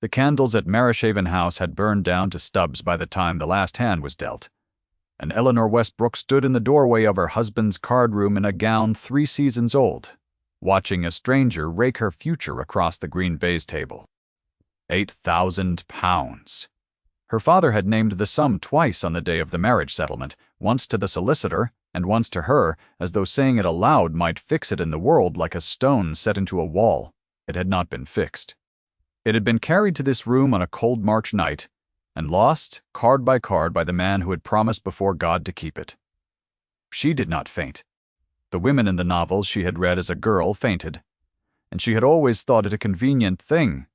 The candles at Maryshaven House had burned down to stubs by the time the last hand was dealt, and Eleanor Westbrook stood in the doorway of her husband's card room in a gown 3 seasons old, watching a stranger rake her future across the green baize table. £8,000. Her father had named the sum twice on the day of the marriage settlement, once to the solicitor and once to her, as though saying it aloud might fix it in the world like a stone set into a wall. It had not been fixed. It had been carried to this room on a cold March night, and lost, card by the man who had promised before God to keep it. She did not faint. The women in the novels she had read as a girl fainted, and she had always thought it a convenient thing,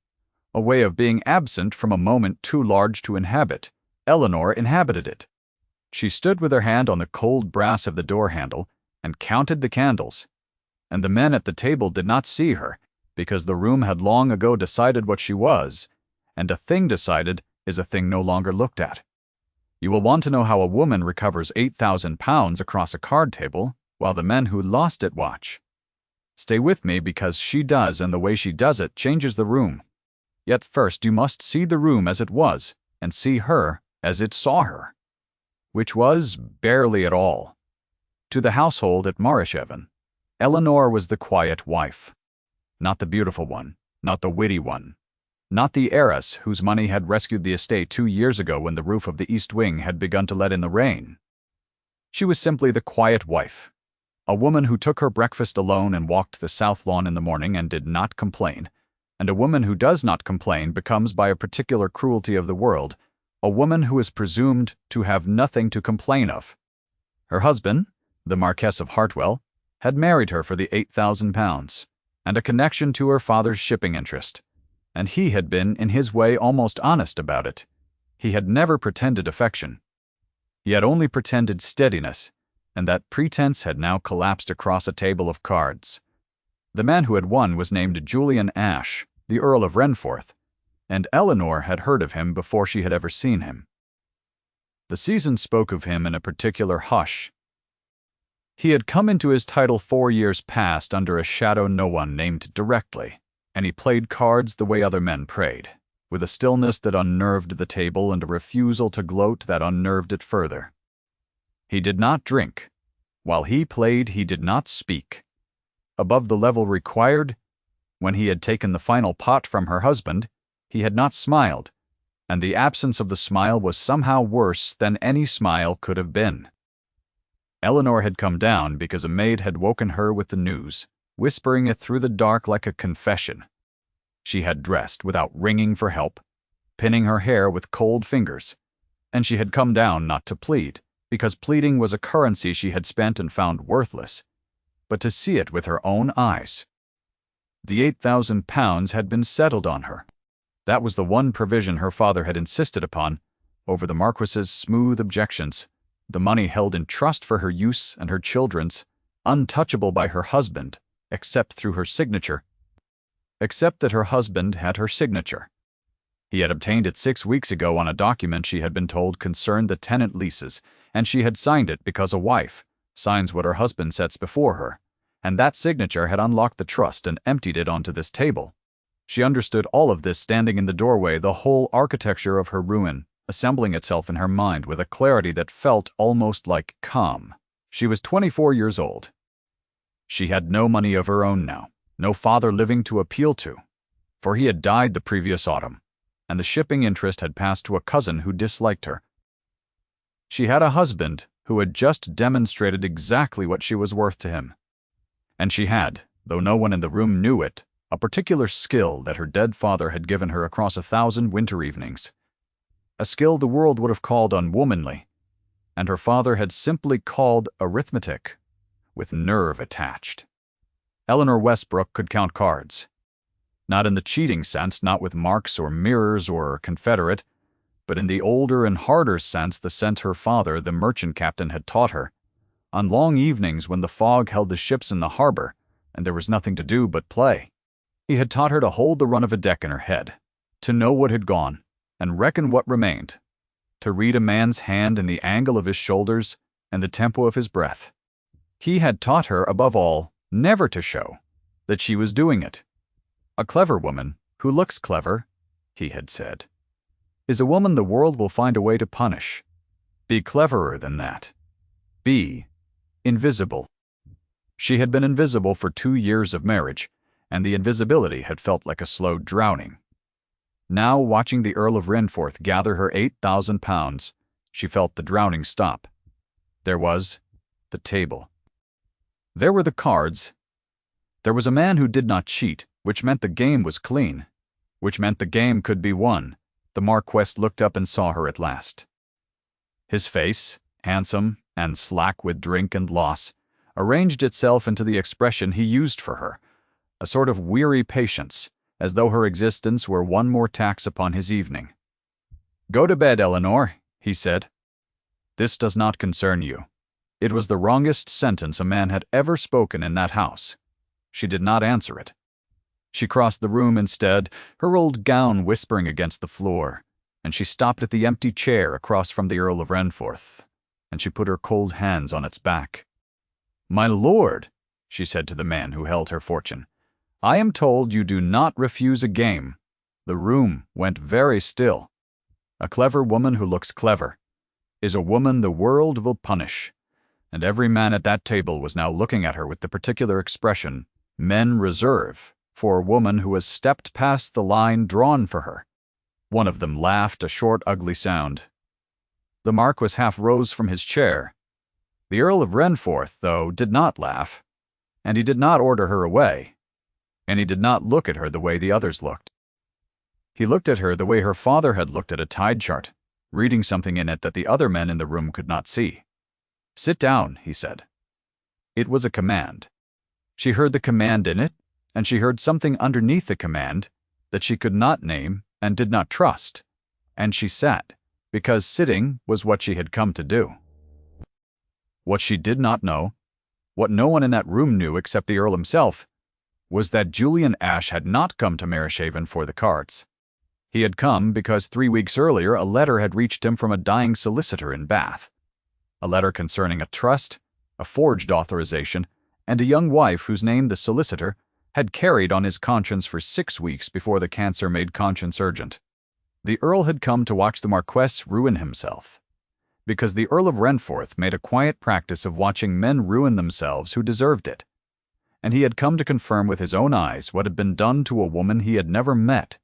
a way of being absent from a moment too large to inhabit. Eleanor inhabited it. She stood with her hand on the cold brass of the door handle and counted the candles, and the men at the table did not see her, because the room had long ago decided what she was, and a thing decided is a thing no longer looked at. You will want to know how a woman recovers £8,000 across a card table while the men who lost it watch. Stay with me, because she does, and the way she does it changes the room. Yet first you must see the room as it was, and see her as it saw her, which was barely at all. To the household at Maryshaven, Eleanor was the quiet wife. Not the beautiful one, not the witty one, not the heiress whose money had rescued the estate 2 years ago when the roof of the east wing had begun to let in the rain. She was simply the quiet wife, a woman who took her breakfast alone and walked the south lawn in the morning and did not complain, and a woman who does not complain becomes, by a particular cruelty of the world, a woman who is presumed to have nothing to complain of. Her husband, the Marquess of Hartwell, had married her for the £8,000, and a connection to her father's shipping interest, and he had been, in his way, almost honest about it. He had never pretended affection. He had only pretended steadiness, and that pretense had now collapsed across a table of cards. The man who had won was named Julian Ashe, the Earl of Renforth, and Eleanor had heard of him before she had ever seen him. The season spoke of him in a particular hush. He had come into his title 4 years past under a shadow no one named directly, and he played cards the way other men prayed, with a stillness that unnerved the table and a refusal to gloat that unnerved it further. He did not drink. While he played, he did not speak. Above the level required, when he had taken the final pot from her husband, he had not smiled, and the absence of the smile was somehow worse than any smile could have been. Eleanor had come down because a maid had woken her with the news, whispering it through the dark like a confession. She had dressed without ringing for help, pinning her hair with cold fingers, and she had come down not to plead, because pleading was a currency she had spent and found worthless, but to see it with her own eyes. The £8,000 had been settled on her. That was the one provision her father had insisted upon, over the Marquess's smooth objections. The money held in trust for her use and her children's, untouchable by her husband, except through her signature. Except that her husband had her signature. He had obtained it 6 weeks ago on a document she had been told concerned the tenant leases, and she had signed it because a wife signs what her husband sets before her, and that signature had unlocked the trust and emptied it onto this table. She understood all of this standing in the doorway, the whole architecture of her ruin, assembling itself in her mind with a clarity that felt almost like calm. She was 24 years old. She had no money of her own now, no father living to appeal to, for he had died the previous autumn, and the shipping interest had passed to a cousin who disliked her. She had a husband who had just demonstrated exactly what she was worth to him. And she had, though no one in the room knew it, a particular skill that her dead father had given her across 1,000 winter evenings. A skill the world would have called unwomanly, and her father had simply called arithmetic, with nerve attached. Eleanor Westbrook could count cards. Not in the cheating sense, not with marks or mirrors or Confederate, but in the older and harder sense, the sense her father, the merchant captain, had taught her. On long evenings when the fog held the ships in the harbor, and there was nothing to do but play, he had taught her to hold the run of a deck in her head, to know what had gone, and reckon what remained, to read a man's hand in the angle of his shoulders and the tempo of his breath. He had taught her, above all, never to show that she was doing it. A clever woman, who looks clever, he had said, is a woman the world will find a way to punish. Be cleverer than that. Be invisible. She had been invisible for 2 years of marriage, and the invisibility had felt like a slow drowning. Now, watching the Earl of Renforth gather her £8,000, she felt the drowning stop. There was the table. There were the cards. There was a man who did not cheat, which meant the game was clean, which meant the game could be won. The Marquess looked up and saw her at last. His face, handsome and slack with drink and loss, arranged itself into the expression he used for her, a sort of weary patience, as though her existence were one more tax upon his evening. "Go to bed, Eleanor," he said. "This does not concern you." It was the wrongest sentence a man had ever spoken in that house. She did not answer it. She crossed the room instead, her old gown whispering against the floor, and she stopped at the empty chair across from the Earl of Renforth, and she put her cold hands on its back. "My lord," she said to the man who held her fortune, "I am told you do not refuse a game." The room went very still. A clever woman who looks clever is a woman the world will punish, and every man at that table was now looking at her with the particular expression men reserve for a woman who has stepped past the line drawn for her. One of them laughed a short, ugly sound. The Marquess half rose from his chair. The Earl of Renforth, though, did not laugh, and he did not order her away, and he did not look at her the way the others looked. He looked at her the way her father had looked at a tide chart, reading something in it that the other men in the room could not see. "Sit down," he said. It was a command. She heard the command in it, and she heard something underneath the command that she could not name and did not trust, and she sat, because sitting was what she had come to do. What she did not know, what no one in that room knew except the Earl himself, was that Julian Ashe had not come to Mareshaven for the cards. He had come because 3 weeks earlier a letter had reached him from a dying solicitor in Bath. A letter concerning a trust, a forged authorization, and a young wife whose name the solicitor had carried on his conscience for 6 weeks before the cancer made conscience urgent. The Earl had come to watch the Marquess ruin himself, because the Earl of Renforth made a quiet practice of watching men ruin themselves who deserved it, and he had come to confirm with his own eyes what had been done to a woman he had never met.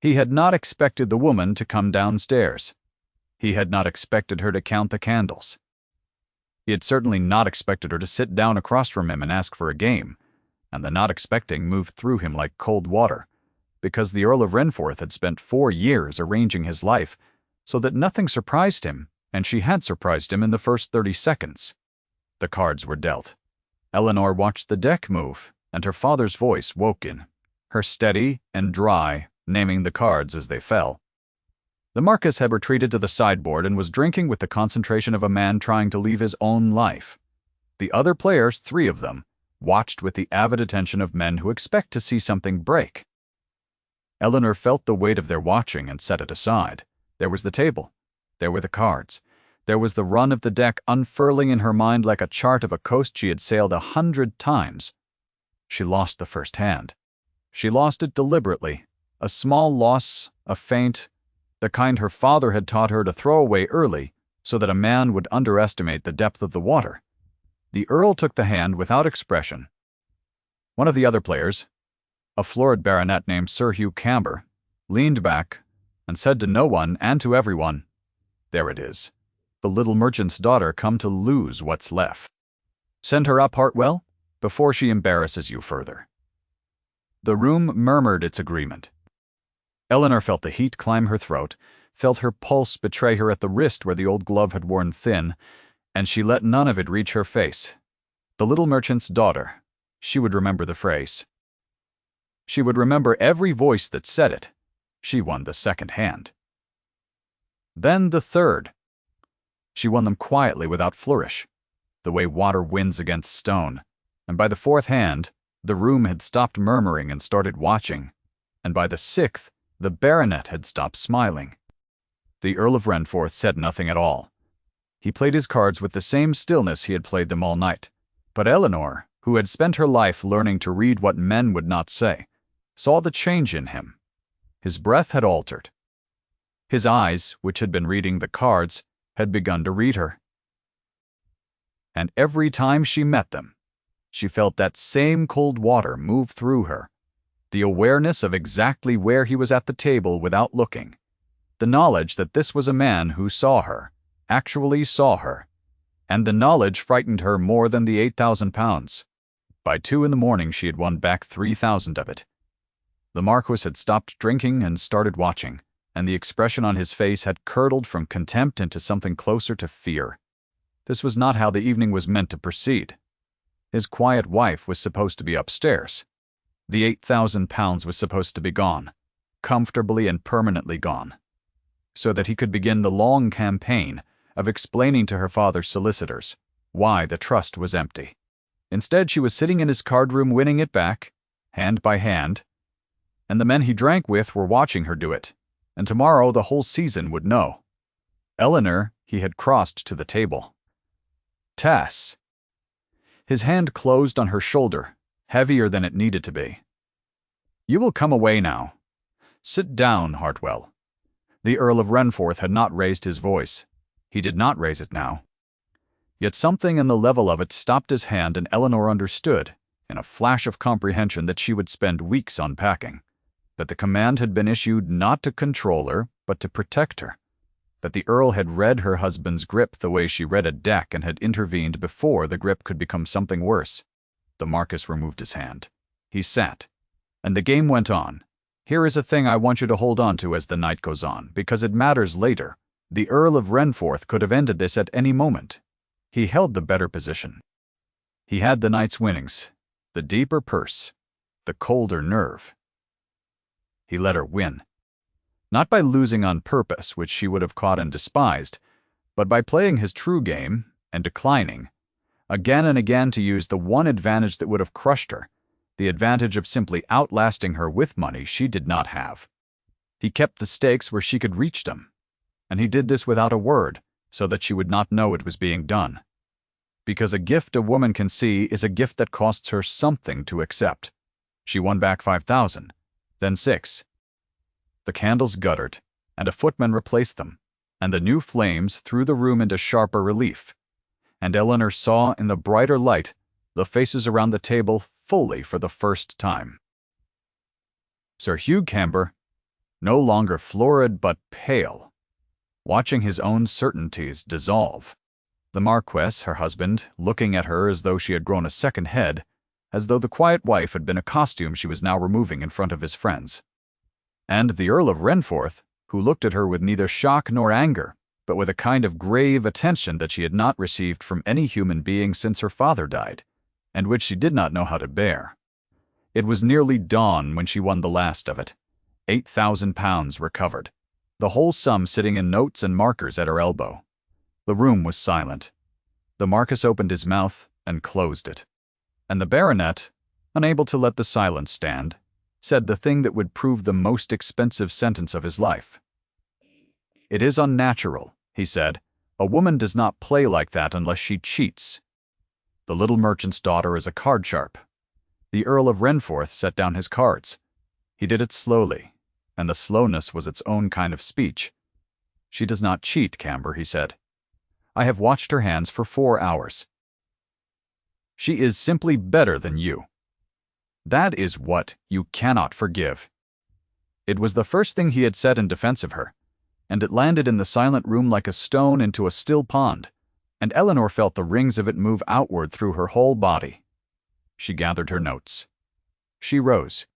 He had not expected the woman to come downstairs. He had not expected her to count the candles. He had certainly not expected her to sit down across from him and ask for a game, and the not expecting moved through him like cold water, because the Earl of Renforth had spent 4 years arranging his life so that nothing surprised him, and she had surprised him in the first 30 seconds. The cards were dealt. Eleanor watched the deck move, and her father's voice woke in her steady and dry, naming the cards as they fell. The Marquess had retreated to the sideboard and was drinking with the concentration of a man trying to leave his own life. The other players, 3 of them, watched with the avid attention of men who expect to see something break. Eleanor felt the weight of their watching and set it aside. There was the table. There were the cards. There was the run of the deck unfurling in her mind like a chart of a coast she had sailed 100 times. She lost the first hand. She lost it deliberately. A small loss, a feint, the kind her father had taught her to throw away early so that a man would underestimate the depth of the water. The Earl took the hand without expression. One of the other players, a florid baronet named Sir Hugh Camber, leaned back and said to no one and to everyone, "There it is, the little merchant's daughter come to lose what's left. Send her up, Hartwell, before she embarrasses you further." The room murmured its agreement. Eleanor felt the heat climb her throat, felt her pulse betray her at the wrist where the old glove had worn thin, and she let none of it reach her face. The little merchant's daughter. She would remember the phrase. She would remember every voice that said it. She won the second hand. Then the third. She won them quietly without flourish, the way water wins against stone, and by the 4th hand, the room had stopped murmuring and started watching, and by the 6th, the baronet had stopped smiling. The Earl of Renforth said nothing at all. He played his cards with the same stillness he had played them all night, but Eleanor, who had spent her life learning to read what men would not say, saw the change in him. His breath had altered. His eyes, which had been reading the cards, had begun to read her. And every time she met them, she felt that same cold water move through her, the awareness of exactly where he was at the table without looking, the knowledge that this was a man who saw her, actually saw her, and the knowledge frightened her more than the 8,000 pounds. By 2 in the morning she had won back 3,000 of it. The Marquess had stopped drinking and started watching, and the expression on his face had curdled from contempt into something closer to fear. This was not how the evening was meant to proceed. His quiet wife was supposed to be upstairs. The 8,000 pounds was supposed to be gone, comfortably and permanently gone, so that he could begin the long campaign of explaining to her father's solicitors why the trust was empty. Instead, she was sitting in his card room winning it back, hand by hand, and the men he drank with were watching her do it, and tomorrow the whole season would know. Eleanor, he had crossed to the table. Tess. His hand closed on her shoulder, heavier than it needed to be. You will come away now. Sit down, Hartwell. The Earl of Renforth had not raised his voice. He did not raise it now. Yet something in the level of it stopped his hand, and Eleanor understood, in a flash of comprehension, that she would spend weeks unpacking, that the command had been issued not to control her, but to protect her, that the Earl had read her husband's grip the way she read a deck and had intervened before the grip could become something worse. The Marquess removed his hand. He sat, and the game went on. Here is a thing I want you to hold on to as the night goes on, because it matters later. The Earl of Renforth could have ended this at any moment. He held the better position. He had the night's winnings, the deeper purse, the colder nerve. He let her win. Not by losing on purpose, which she would have caught and despised, but by playing his true game and declining, again and again, to use the one advantage that would have crushed her, the advantage of simply outlasting her with money she did not have. He kept the stakes where she could reach them, and he did this without a word, so that she would not know it was being done. Because a gift a woman can see is a gift that costs her something to accept. She won back 5,000, then 6. The candles guttered, and a footman replaced them, and the new flames threw the room into sharper relief, and Eleanor saw in the brighter light the faces around the table fully for the first time. Sir Hugh Camber, no longer florid but pale, watching his own certainties dissolve. The Marquess, her husband, looking at her as though she had grown a second head, as though the quiet wife had been a costume she was now removing in front of his friends. And the Earl of Renforth, who looked at her with neither shock nor anger, but with a kind of grave attention that she had not received from any human being since her father died, and which she did not know how to bear. It was nearly dawn when she won the last of it, 8,000 pounds recovered, the whole sum sitting in notes and markers at her elbow. The room was silent. The Marquess opened his mouth and closed it, and the baronet, unable to let the silence stand, said the thing that would prove the most expensive sentence of his life. "It is unnatural," he said. "A woman does not play like that unless she cheats. The little merchant's daughter is a card sharp." The Earl of Renforth set down his cards. He did it slowly, and the slowness was its own kind of speech. "She does not cheat, Camber," he said. "I have watched her hands for 4 hours. She is simply better than you. That is what you cannot forgive." It was the first thing he had said in defense of her, and it landed in the silent room like a stone into a still pond, and Eleanor felt the rings of it move outward through her whole body. She gathered her notes. She rose.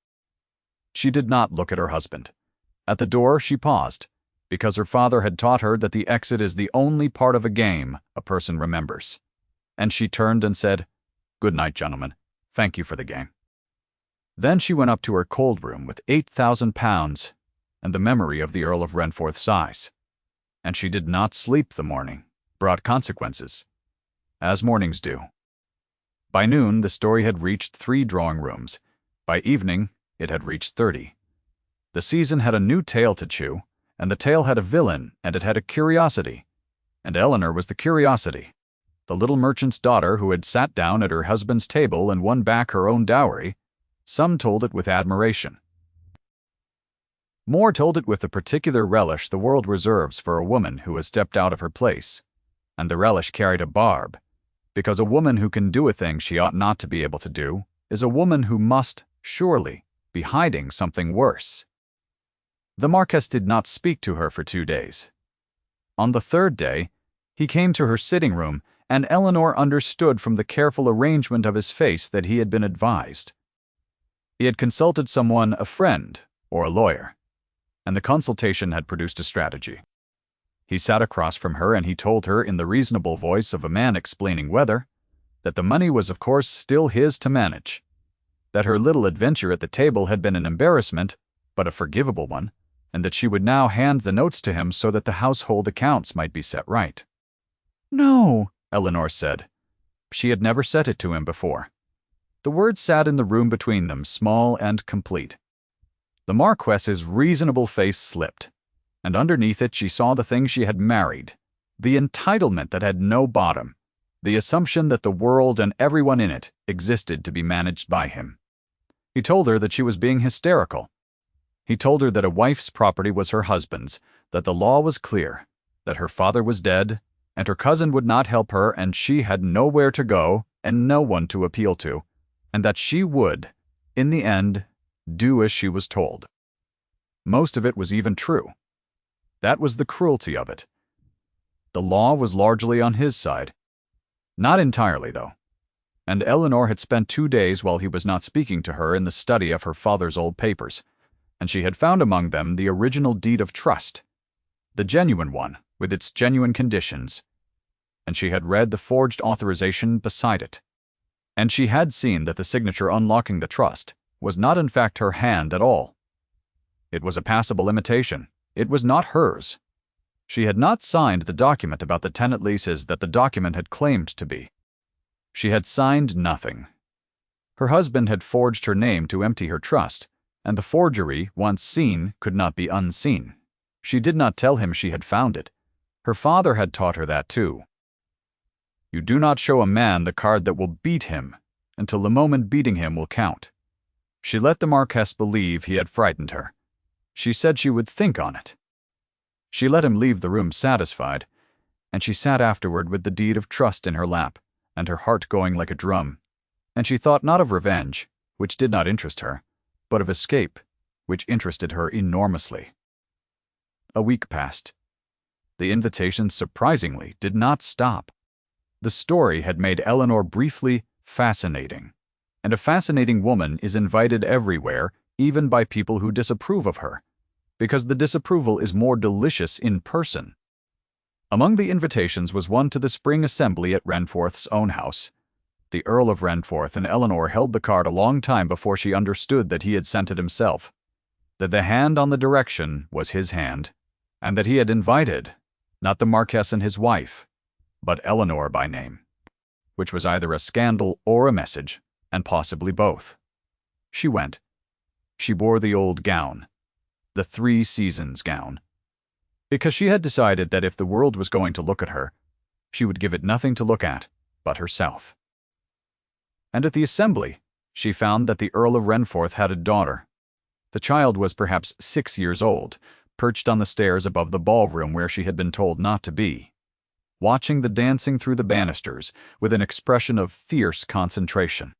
She did not look at her husband. At the door she paused, because her father had taught her that the exit is the only part of a game a person remembers. And she turned and said, "Good night, gentlemen. Thank you for the game." Then she went up to her cold room with 8,000 pounds and the memory of the Earl of Renforth's eyes. And she did not sleep the morning, brought consequences, as mornings do. By noon, the story had reached 3 drawing rooms. By evening, it had reached 30. The season had a new tale to chew, and the tale had a villain, and it had a curiosity. And Eleanor was the curiosity. The little merchant's daughter who had sat down at her husband's table and won back her own dowry. Some told it with admiration. Moore told it with the particular relish the world reserves for a woman who has stepped out of her place, and the relish carried a barb, because a woman who can do a thing she ought not to be able to do is a woman who must, surely, be hiding something worse. The Marquess did not speak to her for 2 days. On the 3rd day, he came to her sitting room, and Eleanor understood from the careful arrangement of his face that he had been advised. He had consulted someone, a friend, or a lawyer, and the consultation had produced a strategy. He sat across from her and he told her in the reasonable voice of a man explaining weather that the money was of course still his to manage, that her little adventure at the table had been an embarrassment, but a forgivable one, and that she would now hand the notes to him so that the household accounts might be set right. "No," Eleanor said. She had never said it to him before. The words sat in the room between them, small and complete. The Marquess's reasonable face slipped, and underneath it she saw the thing she had married, the entitlement that had no bottom, the assumption that the world and everyone in it existed to be managed by him. He told her that she was being hysterical. He told her that a wife's property was her husband's, that the law was clear, that her father was dead, and her cousin would not help her, and she had nowhere to go and no one to appeal to, and that she would, in the end, do as she was told. Most of it was even true. That was the cruelty of it. The law was largely on his side. Not entirely, though. And Eleanor had spent 2 days while he was not speaking to her in the study of her father's old papers, and she had found among them the original deed of trust, the genuine one, with its genuine conditions, and she had read the forged authorization beside it. And she had seen that the signature unlocking the trust was not in fact her hand at all. It was a passable imitation. It was not hers. She had not signed the document about the tenant leases that the document had claimed to be. She had signed nothing. Her husband had forged her name to empty her trust, and the forgery, once seen, could not be unseen. She did not tell him she had found it. Her father had taught her that too. You do not show a man the card that will beat him until the moment beating him will count. She let the Marquess believe he had frightened her. She said she would think on it. She let him leave the room satisfied, and she sat afterward with the deed of trust in her lap, and her heart going like a drum, and she thought not of revenge, which did not interest her, but of escape, which interested her enormously. A week passed. The invitations, surprisingly, did not stop. The story had made Eleanor briefly fascinating, and a fascinating woman is invited everywhere, even by people who disapprove of her, because the disapproval is more delicious in person. Among the invitations was one to the spring assembly at Renforth's own house. The Earl of Renforth and Eleanor held the card a long time before she understood that he had sent it himself, that the hand on the direction was his hand, and that he had invited, not the Marquess and his wife, but Eleanor by name, which was either a scandal or a message, and possibly both. She went. She bore the old gown, the 3 Seasons gown, because she had decided that if the world was going to look at her, she would give it nothing to look at but herself. And at the assembly, she found that the Earl of Renforth had a daughter. The child was perhaps 6 years old, perched on the stairs above the ballroom where she had been told not to be, watching the dancing through the banisters with an expression of fierce concentration.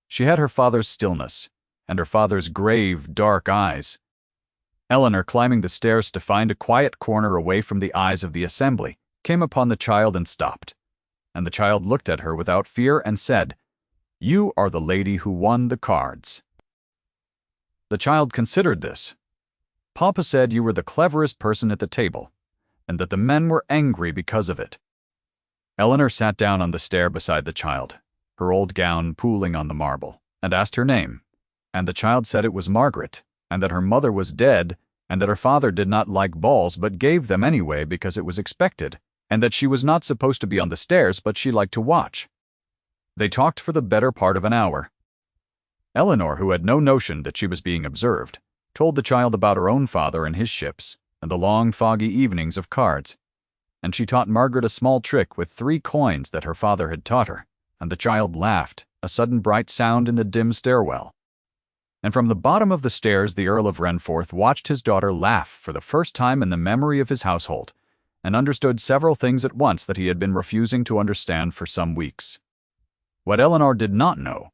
She had her father's stillness, and her father's grave, dark eyes. Eleanor, climbing the stairs to find a quiet corner away from the eyes of the assembly, came upon the child and stopped. And the child looked at her without fear and said, "You are the lady who won the cards." The child considered this. Papa said you were the cleverest person at the table, and that the men were angry because of it. Eleanor sat down on the stair beside the child, her old gown pooling on the marble, and asked her name. And the child said it was Margaret, and that her mother was dead, and that her father did not like balls but gave them anyway because it was expected, and that she was not supposed to be on the stairs but she liked to watch. They talked for the better part of an hour. Eleanor, who had no notion that she was being observed, told the child about her own father and his ships, and the long foggy evenings of cards, and she taught Margaret a small trick with 3 coins that her father had taught her, and the child laughed, a sudden bright sound in the dim stairwell. And from the bottom of the stairs the Earl of Renforth watched his daughter laugh for the first time in the memory of his household, and understood several things at once that he had been refusing to understand for some weeks. What Eleanor did not know,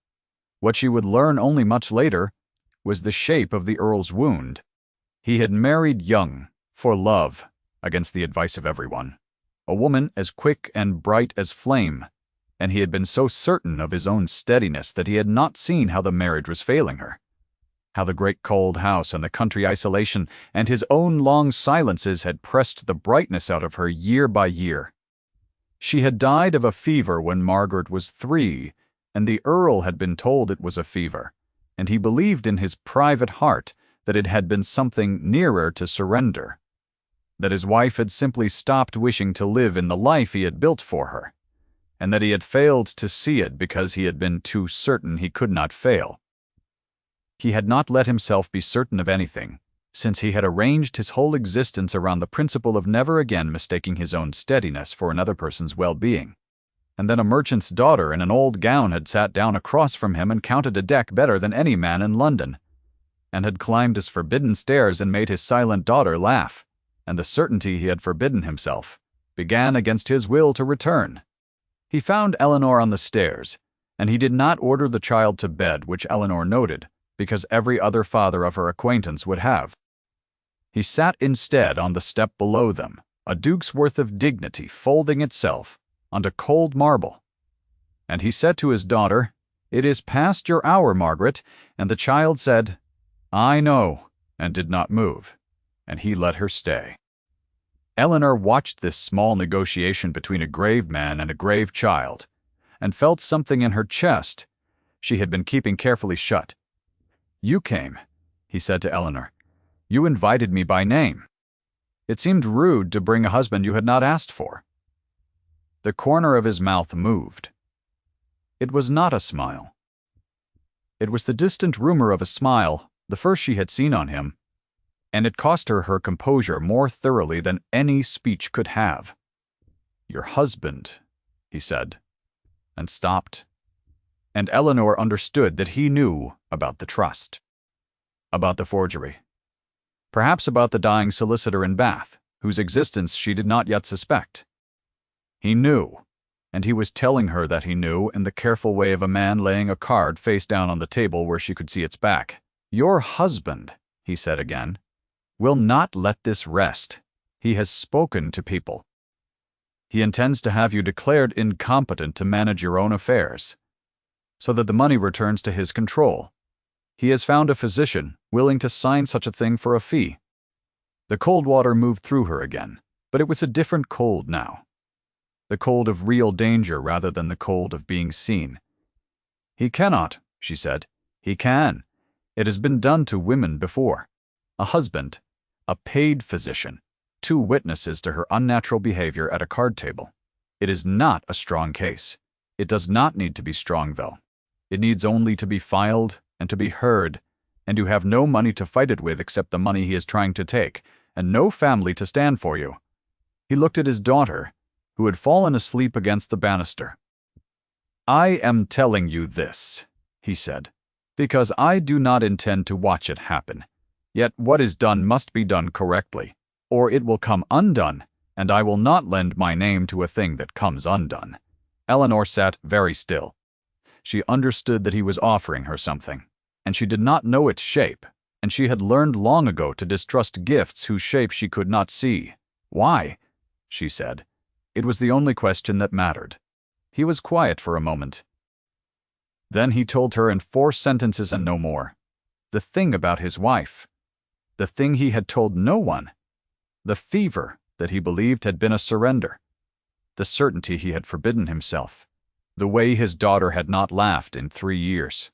what she would learn only much later, was the shape of the Earl's wound. He had married young, for love, against the advice of everyone, a woman as quick and bright as flame, and he had been so certain of his own steadiness that he had not seen how the marriage was failing her, how the great cold house and the country isolation and his own long silences had pressed the brightness out of her year by year. She had died of a fever when Margaret was 3, and the Earl had been told it was a fever, and he believed in his private heart that it had been something nearer to surrender, that his wife had simply stopped wishing to live in the life he had built for her, and that he had failed to see it because he had been too certain he could not fail. He had not let himself be certain of anything, since he had arranged his whole existence around the principle of never again mistaking his own steadiness for another person's well-being. And then a merchant's daughter in an old gown had sat down across from him and counted a deck better than any man in London, and had climbed his forbidden stairs and made his silent daughter laugh, and the certainty he had forbidden himself began against his will to return. He found Eleanor on the stairs, and he did not order the child to bed, which Eleanor noted, because every other father of her acquaintance would have. He sat instead on the step below them, a duke's worth of dignity folding itself onto cold marble. And he said to his daughter, "It is past your hour, Margaret," and the child said, "I know," and did not move, and he let her stay. Eleanor watched this small negotiation between a grave man and a grave child, and felt something in her chest she had been keeping carefully shut. "You came," he said to Eleanor. "You invited me by name. It seemed rude to bring a husband you had not asked for." The corner of his mouth moved. It was not a smile. It was the distant rumor of a smile, the first she had seen on him, and it cost her her composure more thoroughly than any speech could have. "Your husband," he said, and stopped. And Eleanor understood that he knew about the trust, about the forgery, perhaps about the dying solicitor in Bath, whose existence she did not yet suspect. He knew, and he was telling her that he knew in the careful way of a man laying a card face down on the table where she could see its back. "Your husband," he said again, "will not let this rest. He has spoken to people. He intends to have you declared incompetent to manage your own affairs, so that the money returns to his control. He has found a physician willing to sign such a thing for a fee." The cold water moved through her again, but it was a different cold now. The cold of real danger rather than the cold of being seen. "He cannot," she said. "He can. It has been done to women before. A husband, a paid physician, 2 witnesses to her unnatural behavior at a card table. It is not a strong case. It does not need to be strong, though. It needs only to be filed and to be heard, and you have no money to fight it with except the money he is trying to take, and no family to stand for you." He looked at his daughter, who had fallen asleep against the banister. "I am telling you this," he said, "because I do not intend to watch it happen. Yet what is done must be done correctly, or it will come undone, and I will not lend my name to a thing that comes undone." Eleanor sat very still. She understood that he was offering her something, and she did not know its shape, and she had learned long ago to distrust gifts whose shape she could not see. "Why?" she said. It was the only question that mattered. He was quiet for a moment. Then he told her in 4 sentences and no more, the thing about his wife, the thing he had told no one, the fever that he believed had been a surrender, the certainty he had forbidden himself, the way his daughter had not laughed in 3 years.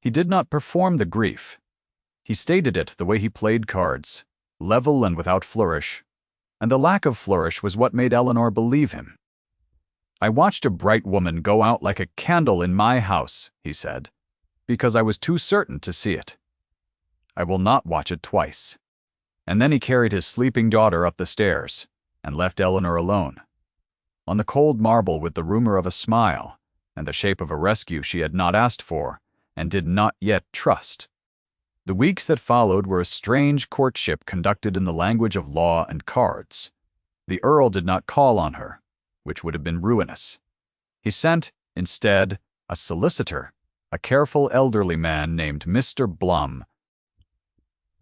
He did not perform the grief. He stated it the way he played cards, level and without flourish, and the lack of flourish was what made Eleanor believe him. "I watched a bright woman go out like a candle in my house," he said, "because I was too certain to see it. I will not watch it twice." And then he carried his sleeping daughter up the stairs and left Eleanor alone, on the cold marble with the rumor of a smile and the shape of a rescue she had not asked for and did not yet trust. The weeks that followed were a strange courtship conducted in the language of law and cards. The Earl did not call on her, which would have been ruinous. He sent, instead, a solicitor, a careful elderly man named Mr. Blum,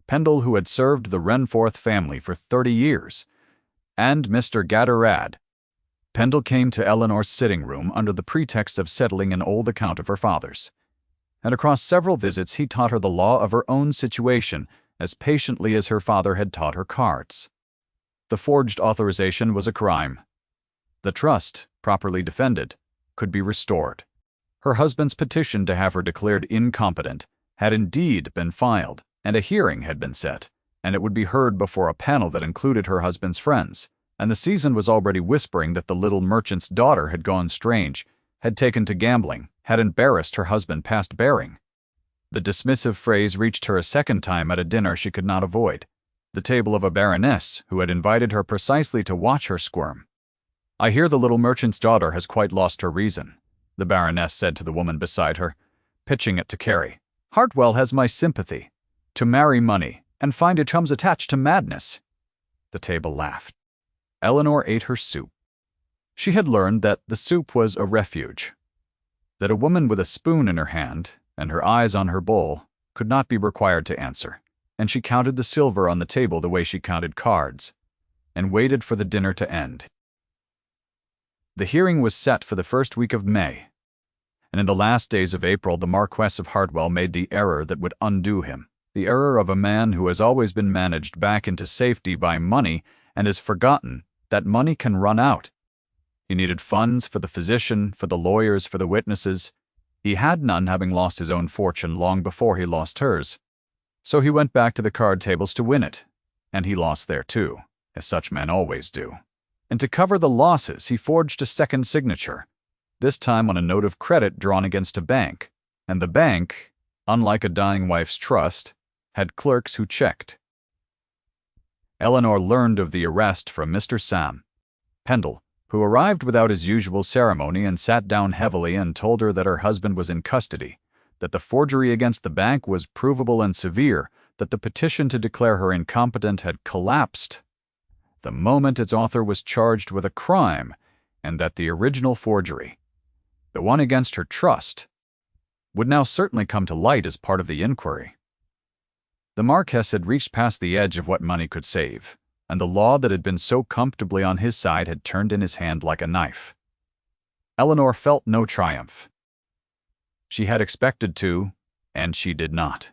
Pendle, who had served the Renforth family for 30 years, and Mr. Gatterad. Pendle came to Eleanor's sitting room under the pretext of settling an old account of her father's, and across several visits he taught her the law of her own situation as patiently as her father had taught her cards. The forged authorization was a crime. The trust, properly defended, could be restored. Her husband's petition to have her declared incompetent had indeed been filed, and a hearing had been set, and it would be heard before a panel that included her husband's friends, and the season was already whispering that the little merchant's daughter had gone strange, had taken to gambling, had embarrassed her husband past bearing. The dismissive phrase reached her a second time at a dinner she could not avoid, the table of a baroness who had invited her precisely to watch her squirm. "I hear the little merchant's daughter has quite lost her reason," the baroness said to the woman beside her, pitching it to Carrie. "Hartwell has my sympathy. To marry money, and find it comes attached to madness." The table laughed. Eleanor ate her soup. She had learned that the soup was a refuge, that a woman with a spoon in her hand and her eyes on her bowl could not be required to answer, and she counted the silver on the table the way she counted cards, and waited for the dinner to end. The hearing was set for the first week of May, and in the last days of April the Marquess of Hartwell made the error that would undo him, the error of a man who has always been managed back into safety by money and has forgotten that money can run out. He needed funds for the physician, for the lawyers, for the witnesses. He had none, having lost his own fortune long before he lost hers. So he went back to the card tables to win it, and he lost there too, as such men always do. And to cover the losses, he forged a second signature, this time on a note of credit drawn against a bank, and the bank, unlike a dying wife's trust, had clerks who checked. Eleanor learned of the arrest from Mr. Sam Pendle, who arrived without his usual ceremony and sat down heavily and told her that her husband was in custody, that the forgery against the bank was provable and severe, that the petition to declare her incompetent had collapsed the moment its author was charged with a crime, and that the original forgery, the one against her trust, would now certainly come to light as part of the inquiry. The Marquess had reached past the edge of what money could save, and the law that had been so comfortably on his side had turned in his hand like a knife. Eleanor felt no triumph. She had expected to, and she did not.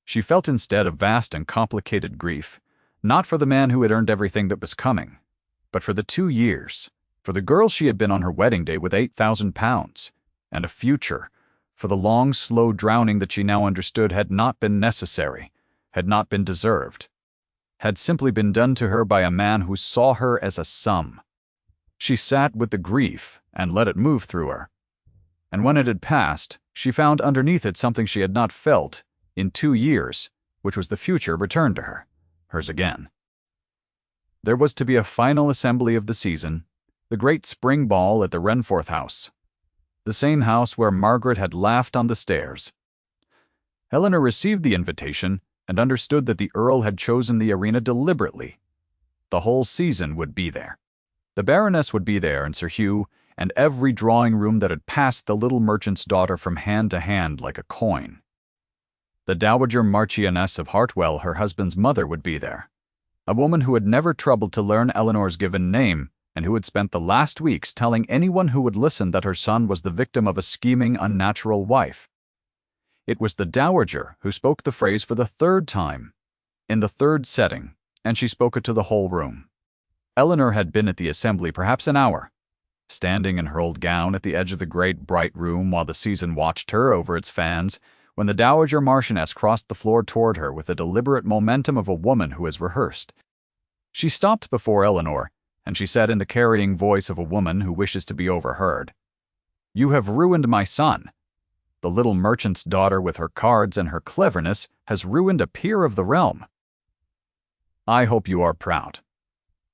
She felt instead a vast and complicated grief, not for the man who had earned everything that was coming, but for the 2 years, for the girl she had been on her wedding day with £8,000, and a future, for the long, slow drowning that she now understood had not been necessary, had not been deserved, had simply been done to her by a man who saw her as a sum. She sat with the grief and let it move through her, and when it had passed, she found underneath it something she had not felt in 2 years, which was the future returned to her, hers again. There was to be a final assembly of the season, the great spring ball at the Renforth house, the same house where Margaret had laughed on the stairs. Eleanor received the invitation and understood that the Earl had chosen the arena deliberately. The whole season would be there. The Baroness would be there, and Sir Hugh, and every drawing-room that had passed the little merchant's daughter from hand to hand like a coin. The Dowager Marchioness of Hartwell, her husband's mother, would be there, a woman who had never troubled to learn Eleanor's given name, and who had spent the last weeks telling anyone who would listen that her son was the victim of a scheming, unnatural wife. It was the Dowager who spoke the phrase for the 3rd time, in the 3rd setting, and she spoke it to the whole room. Eleanor had been at the assembly perhaps an hour, standing in her old gown at the edge of the great bright room while the season watched her over its fans, when the Dowager Marchioness crossed the floor toward her with the deliberate momentum of a woman who has rehearsed. She stopped before Eleanor, and she said in the carrying voice of a woman who wishes to be overheard, "You have ruined my son. The little merchant's daughter with her cards and her cleverness has ruined a peer of the realm. I hope you are proud."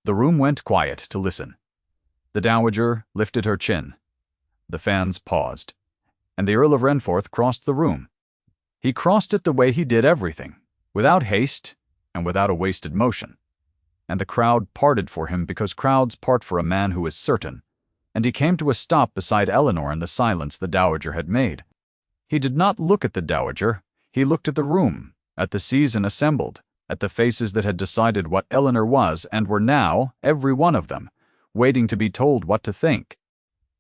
The room went quiet to listen. The Dowager lifted her chin. The fans paused. and the Earl of Renforth crossed the room. He crossed it the way he did everything, without haste and without a wasted motion. And the crowd parted for him because crowds part for a man who is certain, and he came to a stop beside Eleanor in the silence the dowager had made. He did not look at the dowager, he looked at the room, at the season assembled, at the faces that had decided what Eleanor was and were now, every one of them, waiting to be told what to think.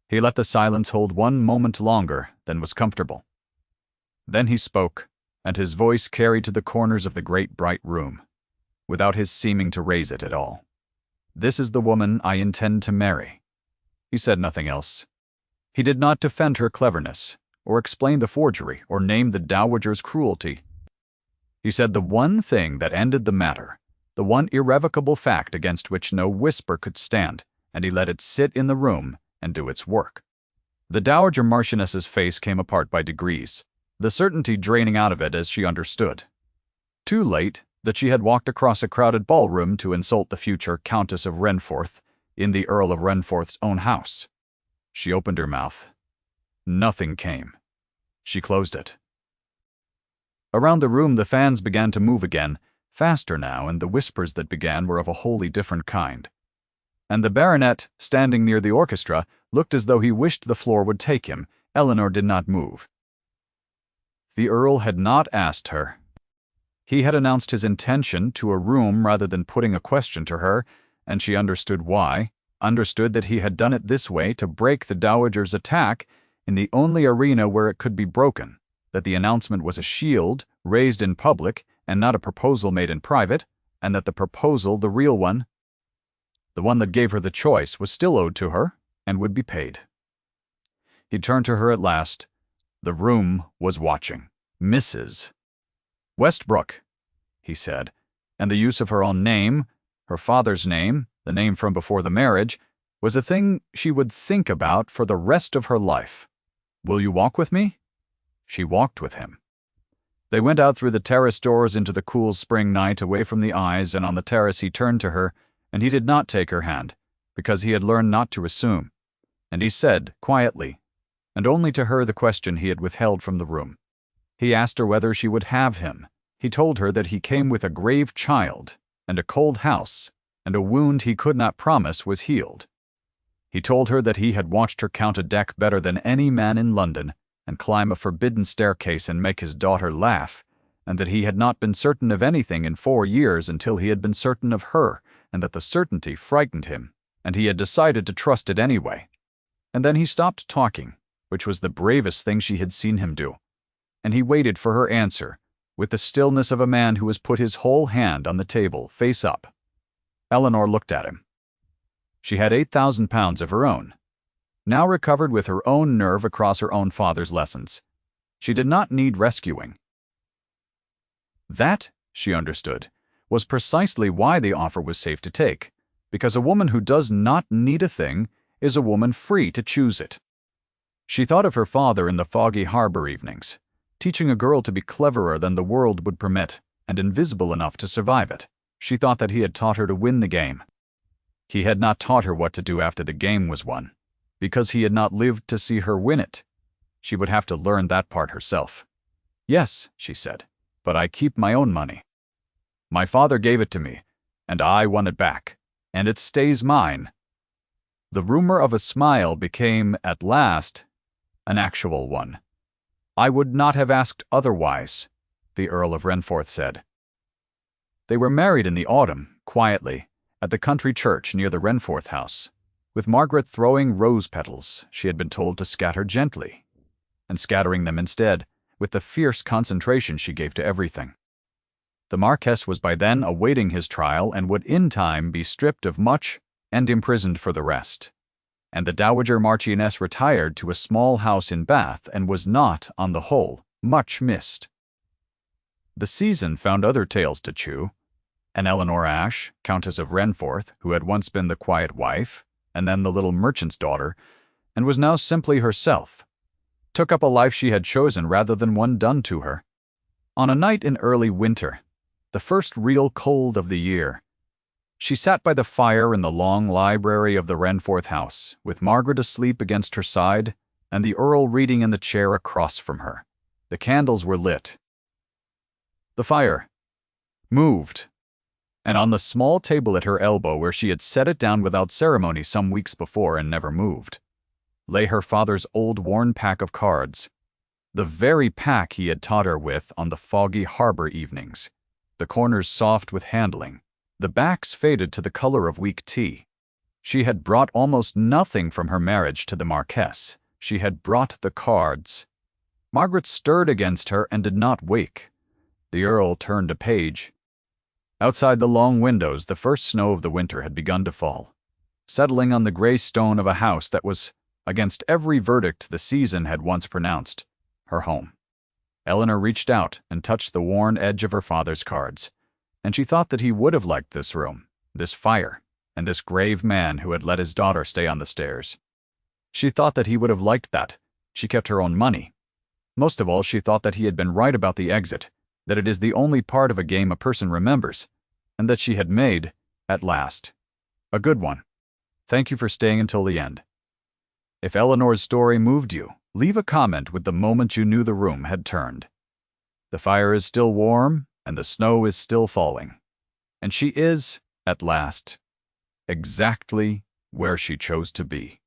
He let the silence hold one moment longer than was comfortable. Then he spoke, and his voice carried to the corners of the great bright room, without his seeming to raise it at all. "This is the woman I intend to marry." He said nothing else. He did not defend her cleverness, or explain the forgery, or name the dowager's cruelty. He said the one thing that ended the matter, the one irrevocable fact against which no whisper could stand, and he let it sit in the room and do its work. The Dowager Marchioness's face came apart by degrees, the certainty draining out of it as she understood. Too late that she had walked across a crowded ballroom to insult the future Countess of Renforth in the Earl of Renforth's own house. She opened her mouth. Nothing came. She closed it. Around the room the fans began to move again, faster now, and the whispers that began were of a wholly different kind. And the baronet, standing near the orchestra, looked as though he wished the floor would take him. Eleanor did not move. The Earl had not asked her. He had announced his intention to a room rather than putting a question to her, and she understood why, understood that he had done it this way to break the dowager's attack in the only arena where it could be broken, that the announcement was a shield raised in public and not a proposal made in private, and that the proposal, the real one, the one that gave her the choice, was still owed to her and would be paid. He turned to her at last. The room was watching. "Mrs. Westbrook," he said, and the use of her own name, her father's name, the name from before the marriage, was a thing she would think about for the rest of her life. "Will you walk with me?" She walked with him. They went out through the terrace doors into the cool spring night, away from the eyes, and on the terrace he turned to her, and he did not take her hand, because he had learned not to assume. And he said, quietly, and only to her, the question he had withheld from the room. He asked her whether she would have him. He told her that he came with a grave child, and a cold house, and a wound he could not promise was healed. He told her that he had watched her count a deck better than any man in London, and climb a forbidden staircase and make his daughter laugh, and that he had not been certain of anything in 4 years until he had been certain of her, and that the certainty frightened him, and he had decided to trust it anyway. And then he stopped talking, which was the bravest thing she had seen him do, and he waited for her answer, with the stillness of a man who has put his whole hand on the table, face up. Eleanor looked at him. She had £8,000 of her own, now recovered with her own nerve across her own father's lessons. She did not need rescuing. That, she understood, was precisely why the offer was safe to take, because a woman who does not need a thing is a woman free to choose it. She thought of her father in the foggy harbor evenings, teaching a girl to be cleverer than the world would permit and invisible enough to survive it. She thought that he had taught her to win the game. He had not taught her what to do after the game was won, because he had not lived to see her win it. She would have to learn that part herself. "Yes," she said, "but I keep my own money. My father gave it to me, and I won it back, and it stays mine." The rumor of a smile became, at last, an actual one. "I would not have asked otherwise," the Earl of Renforth said. They were married in the autumn, quietly, at the country church near the Renforth house, with Margaret throwing rose petals she had been told to scatter gently, and scattering them instead, with the fierce concentration she gave to everything. The Marquess was by then awaiting his trial and would in time be stripped of much and imprisoned for the rest. And the Dowager Marchioness retired to a small house in Bath and was not, on the whole, much missed. The season found other tails to chew. And Eleanor Ashe, Countess of Renforth, who had once been the quiet wife, and then the little merchant's daughter, and was now simply herself, took up a life she had chosen rather than one done to her. On a night in early winter, the first real cold of the year, she sat by the fire in the long library of the Renforth house, with Margaret asleep against her side, and the Earl reading in the chair across from her. The candles were lit. The fire moved, and on the small table at her elbow, where she had set it down without ceremony some weeks before and never moved, lay her father's old worn pack of cards, the very pack he had taught her with on the foggy harbor evenings, the corners soft with handling, the backs faded to the color of weak tea. She had brought almost nothing from her marriage to the Marquess. She had brought the cards. Margaret stirred against her and did not wake. The Earl turned a page. Outside the long windows, the first snow of the winter had begun to fall, settling on the gray stone of a house that was, against every verdict the season had once pronounced, her home. Eleanor reached out and touched the worn edge of her father's cards, and she thought that he would have liked this room, this fire, and this grave man who had let his daughter stay on the stairs. She thought that he would have liked that. She kept her own money. Most of all, she thought that he had been right about the exit, that it is the only part of a game a person remembers, and that she had made, at last, a good one. Thank you for staying until the end. If Eleanor's story moved you, leave a comment with the moment you knew the room had turned. The fire is still warm, and the snow is still falling. And she is, at last, exactly where she chose to be.